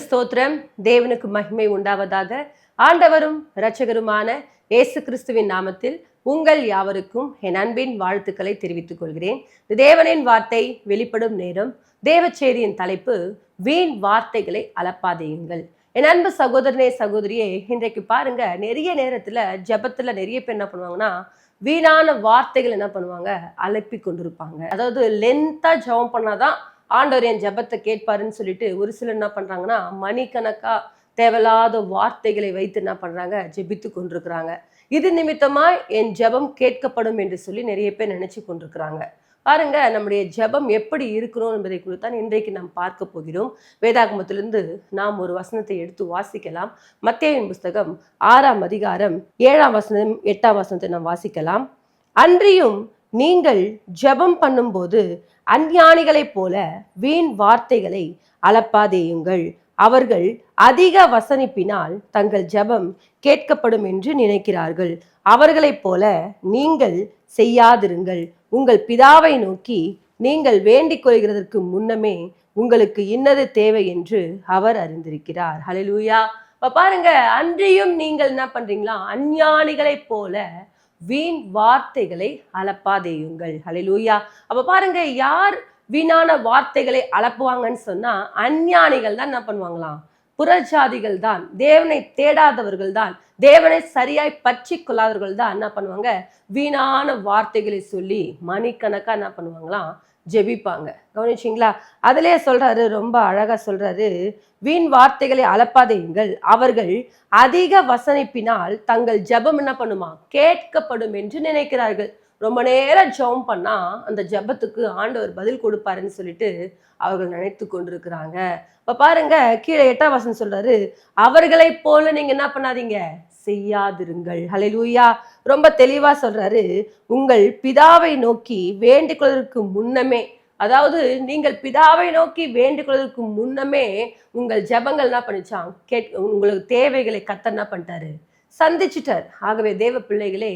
ஸ்தோத்திரம். தேவனுக்கு மகிமை உண்டாவதாக. ஆண்டவரும் இரட்சகருமான இயேசு கிறிஸ்துவின் நாமத்தில் உங்கள் யாவருக்கும் என் அன்பின் வாழ்த்துக்களை தெரிவித்துக் கொள்கிறேன். தேவனின் வார்த்தை வெளிப்படும் நேரம். தேவச்செய்தியின் தலைப்பு, வீண் வார்த்தைகளை அளப்பாதேயுங்கள். என் அன்பு சகோதரனே சகோதரியே, இன்றைக்கு பாருங்க, நிறைய நேரத்துல ஜெபத்துல நிறைய பேர் என்ன பண்ணுவாங்கன்னா, வீணான வார்த்தைகள் என்ன பண்ணுவாங்க, அலப்பி கொண்டிருப்பாங்க. அதாவது லென்த்தா ஜெபம் பண்ணாதான் ஆண்டவர் என் ஜெபத்தை கேட்பாருன்னு சொல்லிட்டு ஒரு சிலர் என்ன பண்றாங்கன்னா, மணிக்கணக்கா தேவையில்லாத வார்த்தைகளை வைத்து என்ன பண்றாங்க, ஜெபித்து கொண்டிருக்கிறாங்க. இது நிமித்தமா என் ஜெபம் கேட்கப்படும் என்று சொல்லி நிறைய பேர் நினைச்சு கொண்டிருக்கிறாங்க. பாருங்க, நம்முடைய ஜெபம் எப்படி இருக்கணும் என்பதை குறித்தான் இன்றைக்கு நாம் பார்க்க போகிறோம். வேதாகமத்திலிருந்து நாம் ஒரு வசனத்தை எடுத்து வாசிக்கலாம். மத்தேயுவின் புஸ்தகம் 6ஆம் அதிகாரம் 7ஆம் வசனம் 8ஆம் வசனத்தை நாம் வாசிக்கலாம். அன்றியும் நீங்கள் ஜெபம் பண்ணும்போது அஞ்ஞானிகளைப் போல வீண் வார்த்தைகளை அளப்பாதேயுங்கள். அவர்கள் அதிக வசனிப்பினால் தங்கள் ஜெபம் கேட்கப்படும் என்று நினைக்கிறார்கள். அவர்களைப் போல நீங்கள் செய்யாதிருங்கள். உங்கள் பிதாவை நோக்கி நீங்கள் வேண்டிக் கொள்கிறதற்கு முன்னமே உங்களுக்கு இன்னது தேவை என்று அவர் அறிந்திருக்கிறார். ஹல்லேலூயா. இப்ப பாருங்க, அன்றியும் நீங்கள் என்ன பண்றீங்களா, அஞ்ஞானிகளைப் போல வீண் வார்த்தைகளை அளப்பாதேயுங்கள். ஹல்லேலூயா. அப்ப பாருங்க, யார் வீணான வார்த்தைகளை அளப்புவாங்கன்னு சொன்னா, அஞ்ஞானிகள் தான் என்ன பண்ணுவாங்களாம், புறஜாதிகள் தான், தேவனை தேடாதவர்கள் தான், தேவனை சரியாய் பற்றி கொள்ளாதவர்கள் தான் என்ன பண்ணுவாங்க, வீணான வார்த்தைகளை சொல்லி மணிக்கணக்கா என்ன பண்ணுவாங்களாம், ஜெபிப்பாங்க. கவனிச்சிங்களா? அதிலே சொல்றாரு, ரொம்ப அழகா சொல்றாரு, வீண் வார்த்தைகளை அளப்பாதேயுங்கள். அவர்கள் அதிக வசனிப்பினால் தங்கள் ஜெபம் என்ன பண்ணுமா, கேட்கப்படும் என்று நினைக்கிறார்கள். ரொம்ப நேரம் ஜெபம் பண்ணா அந்த ஜெபத்துக்கு ஆண்டவர் பதில் கொடுப்பாருன்னு சொல்லிட்டு அவர்கள் நினைத்து கொண்டிருக்கிறாங்க. இப்ப பாருங்க, கீழே 8ஆம் வசனம் சொல்றாரு, அவர்களை போல நீங்க என்ன பண்ணாதீங்க, செய்யாதிருங்கள். ஹல்லேலூயா. ரொம்ப தெளிவா சொல்றாரு, உங்கள் பிதாவை நோக்கி வேண்டிக் கொள்வதற்கு முன்னமே, அதாவது நீங்கள் பிதாவை நோக்கி வேண்டிக் கொள்வதற்கு முன்னமே உங்கள் ஜெபங்கள் என்ன பண்ணிச்சான், உங்களுக்கு தேவைகளை கர்த்தர் என்ன பண்ணிட்டாரு, சந்திச்சிட்டார். ஆகவே தேவ பிள்ளைகளே,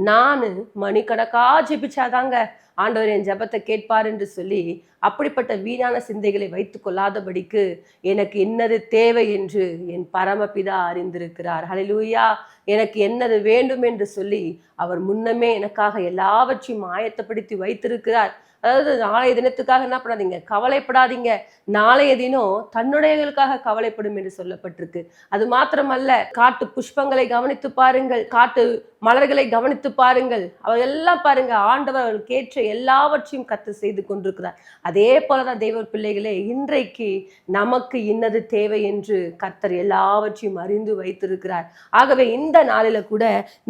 நானு மணிக்கணக்கா ஜெபிச்சாதாங்க ஆண்டவர் என் ஜெபத்தை கேட்பார் என்று சொல்லி அப்படிப்பட்ட வீணான சிந்தைகளை வைத்து கொள்ளாதபடிக்கு எனக்கு என்னது தேவை என்று என் பரமபிதா அறிந்திருக்கிறார். ஹல்லேலூயா. எனக்கு என்னது வேண்டும் என்று சொல்லி அவர் முன்னமே எனக்காக எல்லாவற்றையும் ஆயத்தப்படுத்தி வைத்திருக்கிறார். அதாவது நாளைய தினத்துக்காக என்ன பண்ணாதீங்க, கவலைப்படாதீங்க. நாளைய தினம் தன்னுடையவர்களுக்காக கவலைப்படும் என்று சொல்லப்பட்டிருக்கு. அது மாத்திரமல்ல, காட்டு புஷ்பங்களை கவனித்து பாருங்கள், காட்டு மலர்களை கவனித்து பாருங்கள், எல்லாம் பாருங்க, ஆண்டவர் அவர்களுக்கு ஏற்ற எல்லாவற்றையும் கர்த்தர் செய்து கொண்டிருக்கிறார். அதே போலதான் தெய்வ பிள்ளைகளே, இன்றைக்கு நமக்கு இன்னது தேவை என்று கர்த்தர் எல்லாவற்றையும் அறிந்து வைத்திருக்கிறார். ஆகவே இந்த நாளில கூட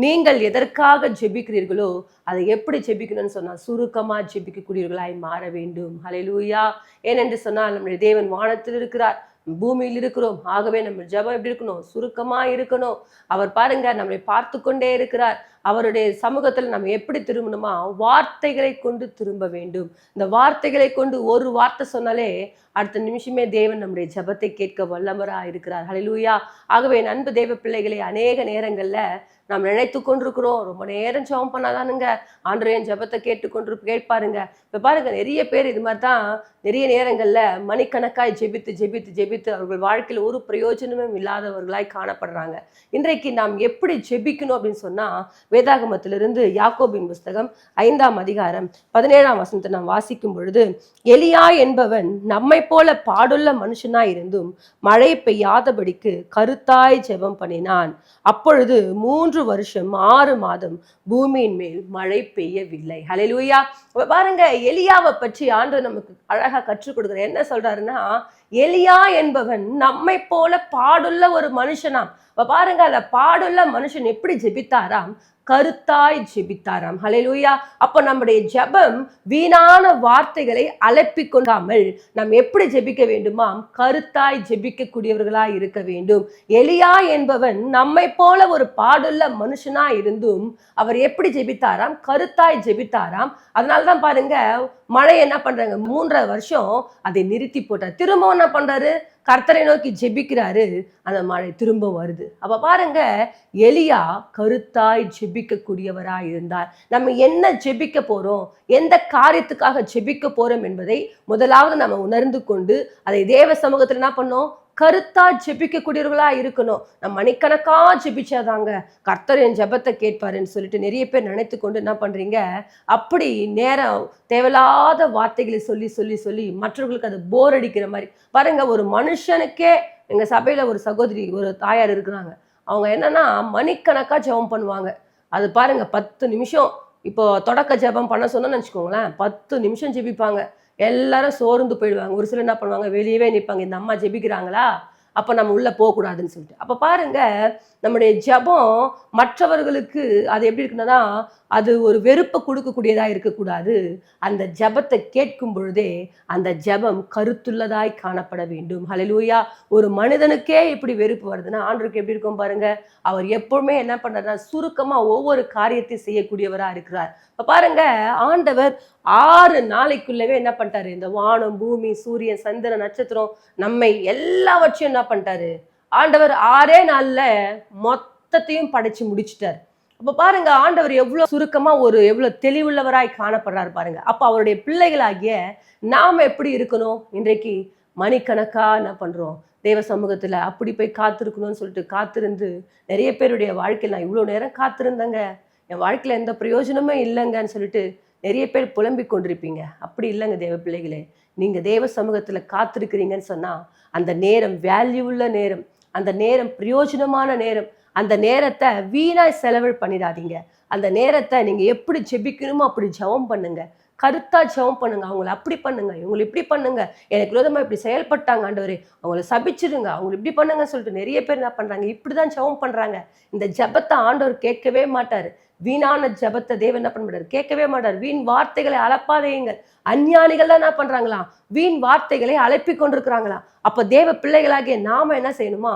நீங்கள் எதற்காக ஜெபிக்கிறீர்களோ அதை எப்படி ஜெபிக்கணும்னு சொன்னா, சுருக்கமா ஜெபிக்கக்கூடியவர்களாய் மாற வேண்டும். ஹல்லேலூயா. ஏனென்று சொன்னால் நம்முடைய தேவன் வானத்தில் இருக்கிறார், பூமியில் இருக்கிறோம். ஆகவே நம்ம ஜெபம் எப்படி இருக்கணும், சுருக்கமா இருக்கணும். அவர் பாருங்க, நம்மளை பார்த்து கொண்டே இருக்கிறார். அவருடைய சமூகத்தில் நம்ம எப்படி திரும்பணுமா, வார்த்தைகளை கொண்டு திரும்ப வேண்டும். இந்த வார்த்தைகளை கொண்டு ஒரு வார்த்தை சொன்னாலே அடுத்த நிமிஷமே தேவன் நம்முடைய ஜெபத்தை கேட்க வல்லவராக இருக்கிறார். ஹல்லேலூயா. ஆகவே அன்பு தேவ பிள்ளைகளை, அநேக நேரங்கள்ல நாம் நினைத்து கொண்டிருக்கிறோம், ரொம்ப நேரம் ஜெபம் பண்ணாதானுங்க ஆண்டவர் என் ஜெபத்தை கேட்பாருங்க. இப்ப பாருங்க, நிறைய பேர் இது மாதிரி தான் நிறைய நேரங்கள்ல மணிக்கணக்காய் ஜெபித்து ஜெபித்து ஜெபித்து அவர்கள் வாழ்க்கையில் ஒரு பிரயோஜனமும் இல்லாதவர்களாய் காணப்படுறாங்க. இன்றைக்கு நாம் எப்படி ஜெபிக்கணும் அப்படின்னு சொன்னா, வேதாகமத்திலிருந்து யாக்கோபின் புஸ்தகம் 5ஆம் அதிகாரம் 17ஆம் வசனத்தை நாம் வாசிக்கும் பொழுது, எலியா என்பவன் நம்மை போல பாடுள்ள மனுஷனாய் இருந்தும் மழை பெய்யாதபடிக்கு கருத்தாய் ஜெபம் பண்ணினான். அப்பொழுது 3 வருஷம் 6 மாதம் பூமியின் மேல் மழை பெய்யவில்லை. ஹல்லேலூயா. பாருங்க, எலியாவை பற்றி ஆண்டவர் நமக்கு அழகா கற்றுக் கொடுக்குற. என்ன சொல்றாருன்னா, எலியா என்பவன் நம்மை போல பாடுள்ள ஒரு மனுஷனாம். பாருங்க, அந்த பாடுள்ள மனுஷன் எப்படி ஜெபித்தாராம், கருத்தாய் ஜெபித்தாராம். ஹல்லேலூயா. அப்ப நம்முடைய ஜெபம் வீணான வார்த்தைகளை அலப்பி கொண்டாமல் நாம் எப்படி ஜெபிக்க வேண்டுமாம், கருத்தாய் ஜெபிக்க கூடியவர்களாய் இருக்க வேண்டும். எலியா என்பவன் நம்மை போல ஒரு பாடுள்ள மனுஷனா இருந்தும் அவர் எப்படி ஜெபித்தாராம், கருத்தாய் ஜெபித்தாராம். அதனாலதான் பாருங்க, மழை என்ன பண்றாங்க, 3 வருஷம் அதை நிறுத்தி போட்டார். திரும்ப என்ன பண்றாரு, கர்த்தரை நோக்கி ஜெபிக்கிறாரு, அந்த மழை திரும்ப வருது. அப்ப பாருங்க, எலியா கருத்தாய் ஜெபிக்க கூடியவராய் இருந்தார். நம்ம என்ன ஜெபிக்க போறோம், எந்த காரியத்துக்காக ஜெபிக்க போறோம் என்பதை முதலாவது நம்ம உணர்ந்து கொண்டு அதை தேவ சமூகத்துல என்ன பண்ணோம், கருத்தா ஜெபிக்கக்கூடியவர்களா இருக்கணும். நம்ம மணிக்கணக்கா ஜெபிச்சாதாங்க கர்த்தர் என் ஜெபத்தை கேட்பாருன்னு சொல்லிட்டு நிறைய பேர் நினைத்து கொண்டு என்ன பண்றீங்க, அப்படி நேரம் தேவையில்லாத வார்த்தைகளை சொல்லி சொல்லி சொல்லி மற்றவர்களுக்கு அது போர் அடிக்கிற மாதிரி பாருங்க. ஒரு மனுஷனுக்கே எங்க சபையில ஒரு சகோதரி ஒரு தாயார் இருக்கிறாங்க. அவங்க என்னன்னா மணிக்கணக்கா ஜெபம் பண்ணுவாங்க. அது பாருங்க 10 நிமிஷம் இப்போ தொடக்க ஜெபம் பண்ண சொன்னோன்னு வச்சுக்கோங்களேன், 10 நிமிஷம் ஜெபிப்பாங்க. எல்லாரும் சோர்ந்து போயிடுவாங்க. ஒரு சிலர் என்ன பண்ணுவாங்க, வெளியவே நிற்பாங்க. இந்த அம்மா ஜெபிக்கிறாங்களா, அப்போ நம்ம உள்ள போகக்கூடாதுன்னு சொல்லிட்டு. அப்போ பாருங்க, நம்முடைய ஜெபம் மற்றவர்களுக்கு அது எப்படி இருக்குன்னா, அது ஒரு வெறுப்பை கொடுக்கக்கூடியதா இருக்கக்கூடாது. அந்த ஜெபத்தை கேட்கும் பொழுதே அந்த ஜெபம் கருத்துள்ளதாய் காணப்பட வேண்டும். ஹல்லேலூயா. ஒரு மனிதனுக்கே இப்படி வெறுப்பு வருதுன்னா ஆண்டவருக்கு எப்படி இருக்கும் பாருங்க. அவர் எப்பவுமே என்ன பண்றாருன்னா சுருக்கமா ஒவ்வொரு காரியத்தையும் செய்யக்கூடியவரா இருக்கிறார். இப்ப பாருங்க, ஆண்டவர் 6 நாளைக்குள்ளவே என்ன பண்ணிட்டாரு, இந்த வானம் பூமி சூரியன் சந்திரன் நட்சத்திரம் நம்மை எல்லாவற்றையும் என்ன பண்ணிட்டாரு, ஆண்டவர் 6 நாள்ல மொத்தத்தையும் படைச்சு முடிச்சிட்டார். அப்ப பாருங்க, ஆண்டவர் எவ்வளவு சுருக்கமா எவ்வளவு தெளிவுள்ளவராய் காணப்படுறாரு பாருங்க. அப்ப அவருடைய பிள்ளைகளாகிய நாம எப்படி இருக்கணும், இன்றைக்கு மணிக்கணக்கா என்ன பண்றோம் தேவ சமூகத்துல அப்படி போய் காத்திருக்கணும்னு சொல்லிட்டு காத்திருந்து நிறைய பேருடைய வாழ்க்கையில் நான் இவ்வளவு நேரம் காத்திருந்தேங்க, என் வாழ்க்கையில எந்த பிரயோஜனமே இல்லைங்கன்னு சொல்லிட்டு நிறைய பேர் புலம்பிக் கொண்டிருப்பீங்க. அப்படி இல்லைங்க தேவ பிள்ளைகளே. நீங்க தேவ சமூகத்துல காத்திருக்கிறீங்கன்னு சொன்னா அந்த நேரம் வேல்யூ உள்ள நேரம், அந்த நேரம் பிரயோஜனமான நேரம். அந்த நேரத்தை வீணாய் செலவு பண்ணிடாதீங்க. அந்த நேரத்தை நீங்க எப்படி ஜெபிக்கணுமோ அப்படி ஜெபம் பண்ணுங்க. கருத்தா ஜெபம் பண்ணுங்க. அவங்களை அப்படி பண்ணுங்க, இவங்களை இப்படி பண்ணுங்க, எனக்கு விரோதமா இப்படி செயல்பட்டாங்க ஆண்டவரே, அவங்களை சபிச்சிடுங்க, அவங்களை இப்படி பண்ணுங்கன்னு சொல்லிட்டு நிறைய பேர் என்ன பண்றாங்க, இப்படிதான் ஜெபம் பண்றாங்க. இந்த ஜெபத்தை ஆண்டவர் கேட்கவே மாட்டாரு. வீணான ஜெபத்தை தேவன் என்ன பண்ண மாட்டாரு, கேட்கவே மாட்டார். வீண் வார்த்தைகளை அளப்பாதேங்க. அஞ்ஞானிகள் தான் என்ன பண்றாங்களாம், வீண் வார்த்தைகளை அழைப்பி கொண்டிருக்கிறாங்களாம். அப்ப தேவ பிள்ளைகளாகிய நாம என்ன செய்யணுமா,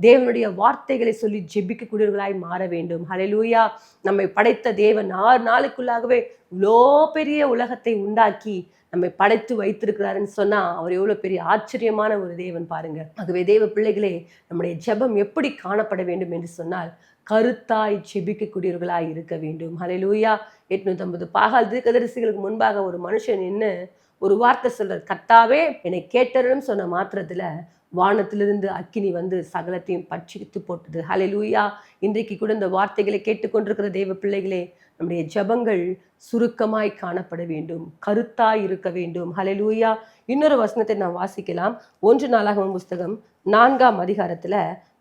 தேவனுடைய வார்த்தைகளை சொல்லி ஜெபிக்கக்கூடியவர்களாய் மாற வேண்டும். ஹல்லேலூயா. நம்மை படைத்த தேவன் 6 நாளுக்குள்ளாகவே இவ்வளோ பெரிய உலகத்தை உண்டாக்கி நம்மை படைத்து வைத்திருக்கிறாருன்னு சொன்னா அவர் எவ்வளவு பெரிய ஆச்சரியமான ஒரு தேவன் பாருங்க. ஆகவே தேவ பிள்ளைகளே, நம்முடைய ஜெபம் எப்படி காணப்பட வேண்டும் என்று சொன்னால் கருத்தாய் ஜெபிக்கக்கூடியவர்களாய் இருக்க வேண்டும். ஹல்லேலூயா. 850 பாகால் தீர்க்கதரிசிகளுக்கு முன்பாக ஒரு மனுஷன் நின்று ஒரு வார்த்தை சொல்றார், கர்த்தாவே என்னை கேட்டருன்னு சொன்ன மாத்திரத்துல வானத்திலிருந்து அக்கினி வந்து சகலத்தையும் பட்சித்து போட்டது. ஹல்லேலூயா. இன்றைக்கு கூட இந்த வார்த்தைகளை கேட்டுக்கொண்டிருக்கிற தேவ பிள்ளைகளே, நம்முடைய ஜெபங்கள் சுருக்கமாய் காணப்பட வேண்டும், கருத்தாய் இருக்க வேண்டும். ஹல்லேலூயா. இன்னொரு வசனத்தை நாம் வாசிக்கலாம். 1 நாளாகமம் புஸ்தகம் 4ஆம் அதிகாரத்துல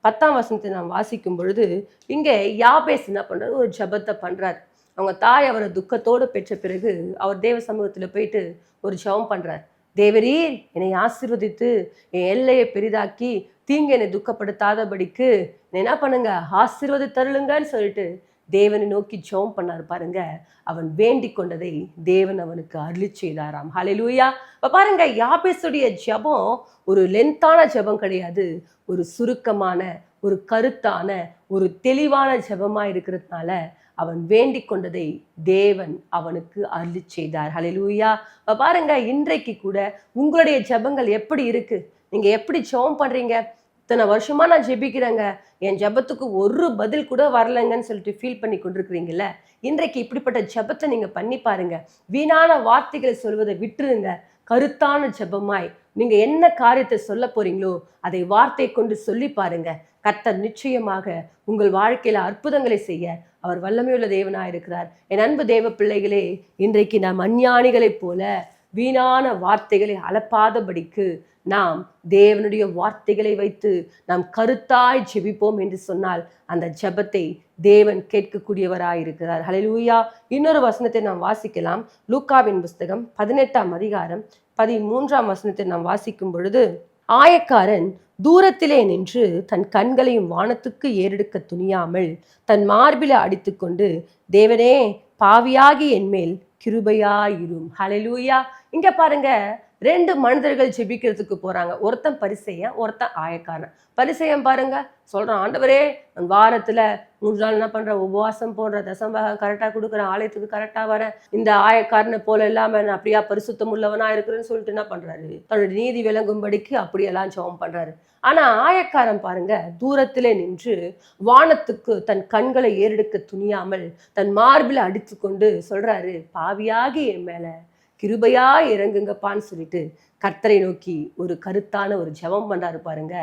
10ஆம் வசனத்தை நாம் வாசிக்கும் பொழுது இங்கே யாபேஸ் என்ன பண்றாரு, ஒரு ஜெபத்தை பண்றாரு. அவங்க தாய் அவரை துக்கத்தோடு பெற்ற பிறகு அவர் தேவ சமூகத்துல போயிட்டு ஒரு ஜெபம் பண்றார். தேவரீர் என்னை ஆசீர்வதித்து என் எல்லையை பெரிதாக்கி தீங்கு என்னை துக்கப்படுத்தாதபடிக்கு என்ன பண்ணுங்க, ஆசீர்வதித்தருளுங்கன்னு சொல்லிட்டு தேவனை நோக்கி ஜெபம் பண்ணார் பாருங்க. அவன் வேண்டிக் கொண்டதை தேவன் அவனுக்கு அருளி செய்தாராம். ஹல்லேலூயா. இப்ப பாருங்க, யாபேசுடைய ஜெபம் ஒரு லென்த்தான ஜெபம் கிடையாது, ஒரு சுருக்கமான ஒரு கருத்தான ஒரு தெளிவான ஜெபமா இருக்கிறதுனால அவன் வேண்டிக் கொண்டதை தேவன் அவனுக்கு அருளி செய்தார். ஹல்லேலூயா. பாருங்க, இன்றைக்கு கூட உங்களுடைய ஜெபங்கள் எப்படி இருக்கு, நீங்க எப்படி ஜெபம் பண்றீங்க, இத்தனை வருஷமா நான் ஜெபிக்கிறேங்க, என் ஜெபத்துக்கு ஒரு பதில் கூட வரலைங்கன்னு சொல்லிட்டு ஃபீல் பண்ணி கொண்டிருக்கிறீங்கல்ல, இன்றைக்கு இப்படிப்பட்ட ஜெபத்தை நீங்க பண்ணி பாருங்க. வீணான வார்த்தைகளை சொல்வதை விட்டுருங்க. கருத்தான ஜெபமாய் நீங்க என்ன காரியத்தை சொல்ல போறீங்களோ அதை வார்த்தை கொண்டு சொல்லி பாருங்க. கர்த்தர் நிச்சயமாக உங்கள் வாழ்க்கையில அற்புதங்களை செய்ய அவர் வல்லமையுள்ள தேவனாய் இருக்கிறார். என் அன்பு தேவ பிள்ளைகளே, இன்றைக்கு நாம் அஞ்ஞானிகளைப் போல வீணான வார்த்தைகளை அளப்பாதபடிக்கு நாம் தேவனுடைய வார்த்தைகளை வைத்து நாம் கருத்தாய் ஜெபிப்போம் என்று சொன்னால் அந்த ஜெபத்தை தேவன் கேட்கக்கூடியவராய் இருக்கிறார். ஹல்லேலூயா. இன்னொரு வசனத்தை நாம் வாசிக்கலாம். லூக்காவின் புஸ்தகம் 18ஆம் அதிகாரம் 13ஆம் வசனத்தை நாம் வாசிக்கும் பொழுது, ஆயக்காரன் தூரத்திலே நின்று தன் கண்களையும் வானத்துக்கு ஏறெடுக்க துணியாமல் தன் மார்பில அடித்துக்கொண்டு, தேவனே பாவியாகி என்மேல் கிருபையாயிரும். ஹல்லேலூயா. இங்க பாருங்க, 2 மனிதர்கள் ஜெபிக்கிறதுக்கு போறாங்க. ஒருத்தன் பரிசேயன், ஒருத்தன் ஆயக்காரன். பரிசேயன் பாருங்க சொல்றான், ஆண்டவரே நான் வாரத்துல 3 நாள் என்ன பண்றேன், உபவாசம் போடுற, தசம்பாகம் கரெக்டா கொடுக்குறேன், ஆலயத்துக்கு கரெக்டா வரேன், இந்த ஆயக்காரனை போல இல்லாம நான் அப்படியா பரிசுத்தம் உள்ளவனா இருக்கிறேன்னு சொல்லிட்டு என்ன பண்றாரு, தன்னுடைய நீதி விளங்கும்படிக்கு அப்படியெல்லாம் ஜெபம் பண்றாரு. ஆனா ஆயக்காரன் பாருங்க, தூரத்திலே நின்று வானத்துக்கு தன் கண்களை ஏறெடுக்க துணியாமல் தன் மார்பில அடித்து கொண்டு சொல்றாரு, பாவியாகி என் மேல கிருபையா இறங்குங்கப்பான்னு சொல்லிட்டு கர்த்தரை நோக்கி ஒரு கருத்தான ஒரு ஜெபம் பண்றாரு பாருங்க.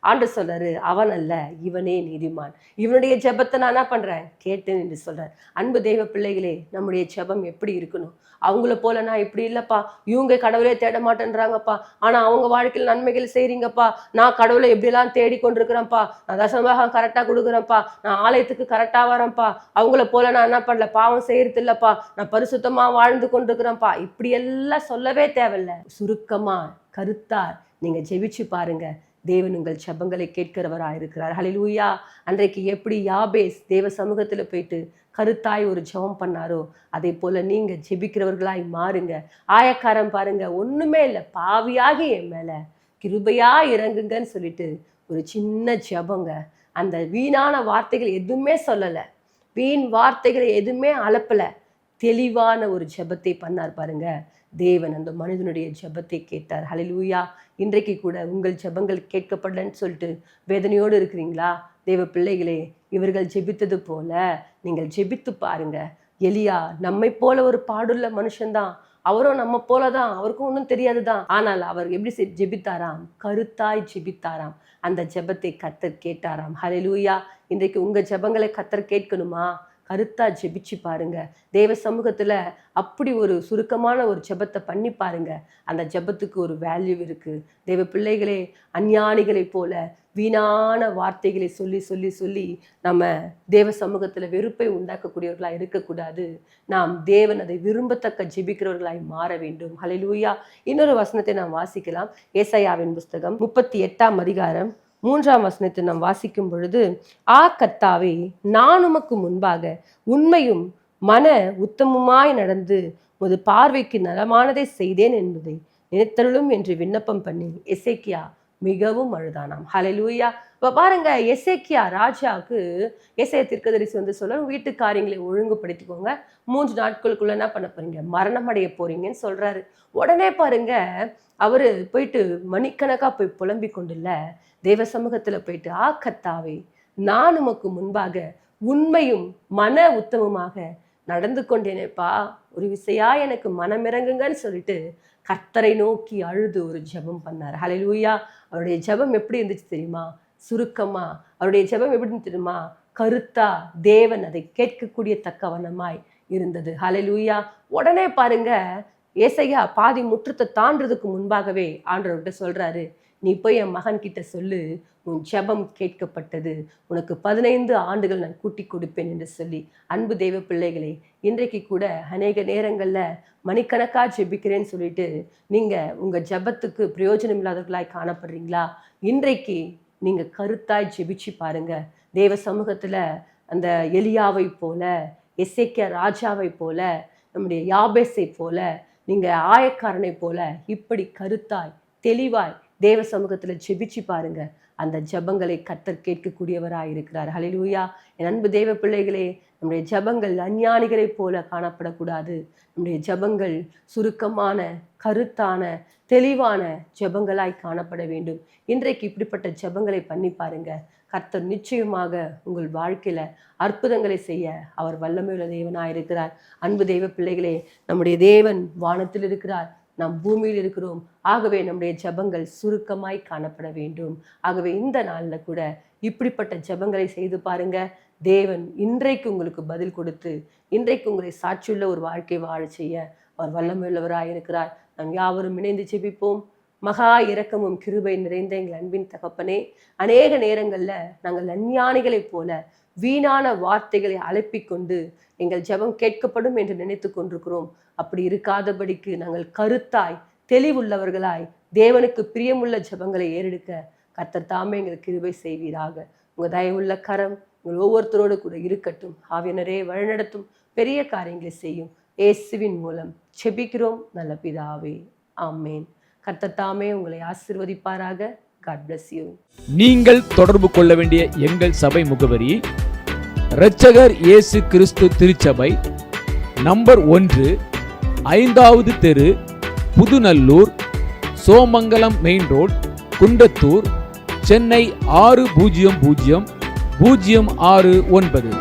ஆண்டவர் சொல்றாரு, அவன் அல்ல இவனே நீதிமான். இவனுடைய ஜெபத்தை நான் என்ன பண்றேன், கேட்டேன் என்று சொல்றேன். அன்பு தெய்வ பிள்ளைகளே, நம்முடைய ஜெபம் எப்படி இருக்கணும்? அவங்கள போல நான் இப்படி இல்லப்பா, இவங்க கடவுளே தேட மாட்டேன்றாங்கப்பா, ஆனா அவங்க வாழ்க்கையில் நன்மைகள் செய்றீங்கப்பா, நான் கடவுளை எப்படிலாம் தேடி கொண்டிருக்கிறேன்ப்பா, நான் தசமபாகம் கரெக்டா கொடுக்குறேன்ப்பா, நான் ஆலயத்துக்கு கரெக்டா வரேன்ப்பா, அவங்கள போல நான் என்ன பண்ணல, பாவம் செய்யறது இல்லப்பா, நான் பரிசுத்தமா வாழ்ந்து கொண்டிருக்கிறேன்ப்பா, இப்படி எல்லாம் சொல்லவே தேவையில்ல. சுருக்கமா கருத்தார் நீங்க ஜெபிச்சு பாருங்க, தேவன் உங்கள் ஜெபங்களை கேட்கிறவராக இருக்கிறார். ஹல்லேலூயா. அன்றைக்கு எப்படி யாபேஸ் தேவ சமூகத்துல போயிட்டு கருத்தாய் ஒரு ஜெபம் பண்ணாரோ, அதே போல நீங்க ஜெபிக்கிறவர்களாய் மாறுங்க. ஆயக்காரன் பாருங்க, ஒண்ணுமே இல்லை, பாவியாகி என் மேல கிருபையா இறங்குங்கன்னு சொல்லிட்டு ஒரு சின்ன ஜெபங்க. அந்த வீணான வார்த்தைகள் எதுவுமே சொல்லல, வீண் வார்த்தைகளை எதுவுமே அலப்பல, தெளிவான ஒரு ஜெபத்தை பண்ணார் பாருங்க. தேவன் அந்த மனிதனுடைய ஜெபத்தை கேட்டார். ஹல்லேலூயா. இன்றைக்கு கூட உங்கள் ஜெபங்கள் கேட்கப்படலன்னு சொல்லிட்டு வேதனையோடு இருக்கிறீங்களா? தேவ பிள்ளைகளே, இவர்கள் ஜெபித்தது போல நீங்கள் ஜெபித்து பாருங்க. எலியா நம்மை போல ஒரு பாடுள்ள மனுஷன்தான், அவரும் நம்ம போலதான், அவருக்கும் ஒன்றும் தெரியாதுதான். ஆனால் அவர் எப்படி ஜெபித்தாராம்? கருத்தாய் ஜெபித்தாராம். அந்த ஜெபத்தை கர்த்தர் கேட்டாராம். ஹல்லேலூயா. இன்றைக்கு உங்க ஜெபங்களை கர்த்தர் கேட்கணுமா? கருத்தா ஜெபிச்சு பாருங்க. தேவ சமூகத்துல அப்படி ஒரு சுருக்கமான ஒரு ஜெபத்தை பண்ணி பாருங்க. அந்த ஜெபத்துக்கு ஒரு வேல்யூ இருக்கு. தேவ பிள்ளைகளே, அஞ்ஞானிகளை போல வீணான வார்த்தைகளை சொல்லி சொல்லி சொல்லி நம்ம தேவ சமூகத்துல வெறுப்பை உண்டாக்கக்கூடியவர்களாய் இருக்கக்கூடாது. நாம் தேவன் அதை விரும்பத்தக்க ஜெபிக்கிறவர்களாய் மாற வேண்டும். ஹல்லேலூயா. இன்னொரு வசனத்தை நாம் வாசிக்கலாம். ஏசாயாவின் புஸ்தகம் 38ஆம் அதிகாரம் 3ஆம் வசனத்தை நாம் வாசிக்கும் பொழுது, கர்த்தாவே, நான் உமக்கு முன்பாக உண்மையும் மன உத்தமுமாய் நடந்து உமது பார்வைக்கு நலமானதை செய்தேன் என்பதை நினைத்தருளும் என்று விண்ணப்பம் பண்ணி எசேக்கியா மிகவும் அழுதானாம். ஹல்லேலூயா. இப்போ பாருங்க, எசேக்கியா ராஜாவுக்கு ஏசாயா தீர்க்கதரிசி வந்து சொல்ல, வீட்டு காரியங்களை ஒழுங்குபடுத்திக்கோங்க, 3 நாட்களுக்குள்ள என்ன பண்ண போறீங்க, மரணம் அடைய போறீங்கன்னு சொல்றாரு. உடனே பாருங்க, அவரு போயிட்டு மணிக்கணக்கா போய் புலம்பிக் கொண்டுல தேவ சமூகத்துல போயிட்டு, கர்த்தாவே, நான் உமக்கு முன்பாக உண்மையும் மன உத்தமமாக நடந்து கொண்டேனேப்பா, ஒரு விசையா எனக்கு மனமிறங்குங்கன்னு சொல்லிட்டு கர்த்தரை நோக்கி அழுது ஒரு ஜெபம் பண்ணார். ஹல்லேலூயா. அவருடைய ஜெபம் எப்படி இருந்துச்சு தெரியுமா? சுருக்கமா. அவருடைய ஜெபம் எப்படி இருந்துச்சு தெரியுமா? கருத்தா. தேவன் அதை கேட்கக்கூடிய தக்கவனமாய் இருந்தது. ஹல்லேலூயா. உடனே பாருங்க, ஏசாயா பாதி முற்றத்தை தாண்டதுக்கு முன்பாகவே ஆண்டவர்கிட்ட சொல்றாரு, நீ போய் என் மகன் கிட்ட சொல்லு, உன் ஜெபம் கேட்கப்பட்டது, உனக்கு 15 ஆண்டுகள் நான் கூட்டி கொடுப்பேன் என்று சொல்லி. அன்பு தெய்வ பிள்ளைகளே, இன்றைக்கு கூட அநேக நேரங்கள்ல மணிக்கணக்கா ஜெபிக்கிறேன்னு சொல்லிட்டு நீங்க உங்க ஜெபத்துக்கு பிரயோஜனம் இல்லாதவர்களாய் காணப்படுறீங்களா? இன்றைக்கு நீங்க கருத்தாய் ஜெபிச்சு பாருங்க. தேவ சமூகத்துல அந்த எலியாவை போல, எசேக்கியா ராஜாவை போல, நம்முடைய யாபேசை போல, நீங்க ஆயக்காரனை போல இப்படி கருத்தாய் தெளிவாய் தேவ சமூகத்துல ஜெபிச்சு பாருங்க. அந்த ஜெபங்களை கர்த்தர் கேட்கக்கூடியவராய் இருக்கிறார். ஹல்லேலூயா. என் அன்பு தேவ பிள்ளைகளே, நம்முடைய ஜெபங்கள் அஞ்ஞானிகளை போல காணப்படக்கூடாது. நம்முடைய ஜெபங்கள் சுருக்கமான, கருத்தான, தெளிவான ஜெபங்களாய் காணப்பட வேண்டும். இன்றைக்கு இப்படிப்பட்ட ஜெபங்களை பண்ணி பாருங்க. கர்த்தர் நிச்சயமாக உங்கள் வாழ்க்கையில அற்புதங்களை செய்ய அவர் வல்லமையுள்ள தேவனாயிருக்கிறார். அன்பு தெய்வ பிள்ளைகளே, நம்முடைய தேவன் வானத்தில் இருக்கிறார், நாம் பூமியில் இருக்கிறோம். ஆகவே நம்முடைய ஜெபங்கள் சுருக்கமாய் காணப்பட வேண்டும். ஆகவே இந்த நாள்ல கூட இப்படிப்பட்ட ஜெபங்களை செய்து பாருங்க. தேவன் இன்றைக்கு உங்களுக்கு பதில் கொடுத்து, இன்றைக்கு உங்களை சாட்சியுள்ள ஒரு வாழ்க்கை வாழ செய்ய அவர் வல்லமையுள்ளவராய் இருக்கிறார். நாம் யாவரும் இணைந்து ஜெபிப்போம். மகா இரக்கமும் கிருபை நிறைந்த எங்கள் அன்பின் தகப்பனே, அநேக நேரங்கள்ல நாங்கள் அஞ்ஞானிகளைப் போல வீணான வார்த்தைகளை அலப்பிக்கொண்டு எங்கள் ஜெபம் கேட்கப்படும் என்று நினைத்து கொண்டிருக்கிறோம். அப்படி இருக்காதபடிக்கு நாங்கள் கருத்தாய் தெளிவுள்ளவர்களாய் தேவனுக்கு பிரியமுள்ள ஜெபங்களை ஏறெடுக்க கர்த்தர் தாமே எங்களுக்கு கிருபை செய்வீராக. உங்க தயவுள்ள கரம் உங்கள் ஒவ்வொருத்தரோடு கூட இருக்கட்டும். ஆவியானவரே வழிநடத்தும், பெரிய காரியங்களை செய்யும். இயேசுவின் மூலம் ஜெபிக்கிறோம் நல்ல பிதாவே, ஆமேன். கர்த்தர் தாமே உங்களை ஆசீர்வதிப்பாராக. God bless you. நீங்கள் தொடர்பு கொள்ள வேண்டிய எங்கள் சபை முகவரி: இரட்சகர் இயேசு கிறிஸ்து திருச்சபை, நம்பர் 1, 5வது தெரு, புதுநல்லூர், சோமங்கலம் மெயின் ரோட், குண்டத்தூர், சென்னை 600069.